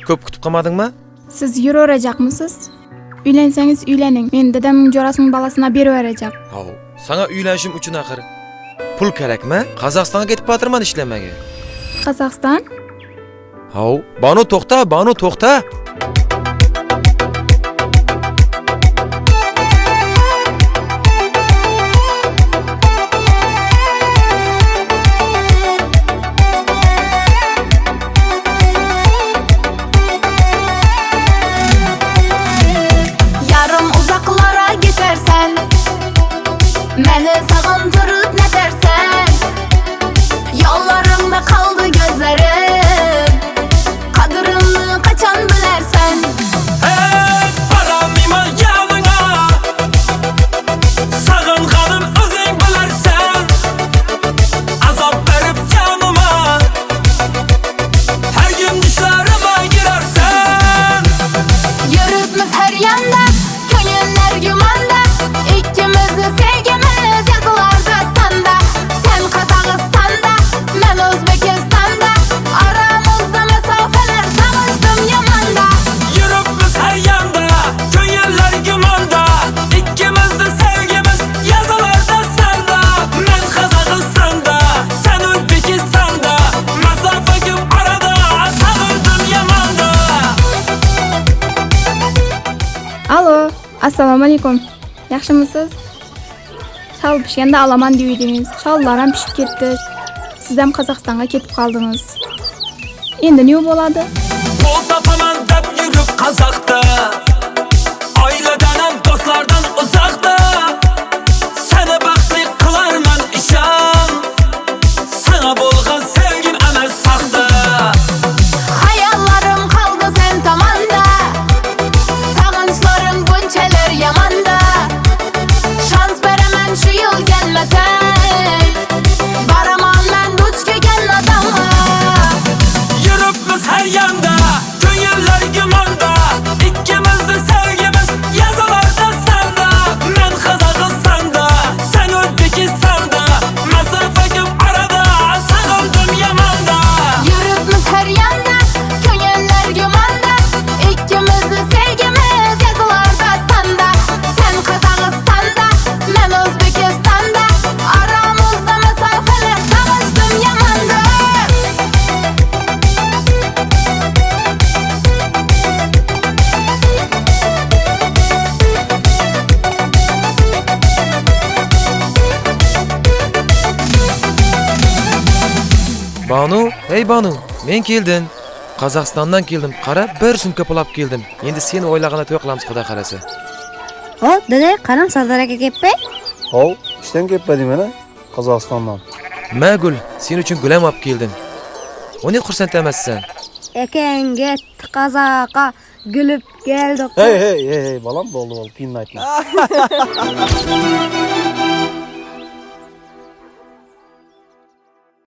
Ko'p kutib qolmadingmi? Siz yuraveracakmisiz? Uylensangiz uylening. Men dedemning jo'rasining balasına beraveracak. Hav, sana uylanishim uchun axir pul kerakmi? Qozog'istonga ketib qotirman ishlamaga. Qozog'iston? Hav, Banu to'xta. Yarım uzaklara gidersen, beni sağındırıp ne dersen, yollarımda kaldı gözlerim, kadırımı kaçan bilersen. Hey, paramıma yanına, sağınğadım özün bilersen, azap verip canıma, her gün düşlerime girersen. Yürütmüş her yanda, gönüller gümanda, İkimiz de sevgimiz yazılar dastanda. Sen Kazakistan'da, ben Özbekistan'da, aramızda mesafeler savaştım yamanda. Yürüp biz her yanda, gönüller gümanda, İkimiz de sevgimiz yazılar dastanda. Ben Kazakistan'da, sen Özbekistan'da, mesafe gibi arada, sağırdım yamanda. Alo, assalomu alaykum. Yaxshimisiz? Shal pishganda olaman deydingiz. Shallar ham pishib ketdi. Siz ham Qozog'istonga ketib qoldingiz. Endi nima bo'ladi? Bol tapaman deb yürüp Kazak'ta, aileden hem dostlardan uzakta. Seni baxtli kılarman işan, sana bolğan sevgim emel sakta. Hayallarım kaldı sen tamanda, sağınçların bunçeler yamanda. Şans veremem şu yıl gelmesen, baramam ben duç köken adama. Yürüp biz her yanda, gönüller gümanda, İkimiz de sevgimiz yazılar dastanda. Ben Kazakistan'da, sen Özbekistan'da, mesafe gibi arada, sağıldım yamanda. Yürütmüş her yanda, gönüller gümanda, İkimiz de sevgimiz yazılar dastanda. Sen Kazakistan'da, ben Özbekistan'da, aramızda mesafeler savaştım yamanda. Banu, hey Banu, men keldim. Qozog'istondan keldim. Qara, bir sumka pul olib keldim. Endi seni o'ylaganda to'y qilamiz, xudo xolasa. Hop, dede, qanam Sardor aka ketpay? Hov, ishdan ketmading mana Qozog'istondan. Magul, sen uchun gul ham olib keldim. Uni xursand emassan. Akang ketdi Qozoqqa, gulib keldi. Hey, balam bo'ldi, kiyimni aytma.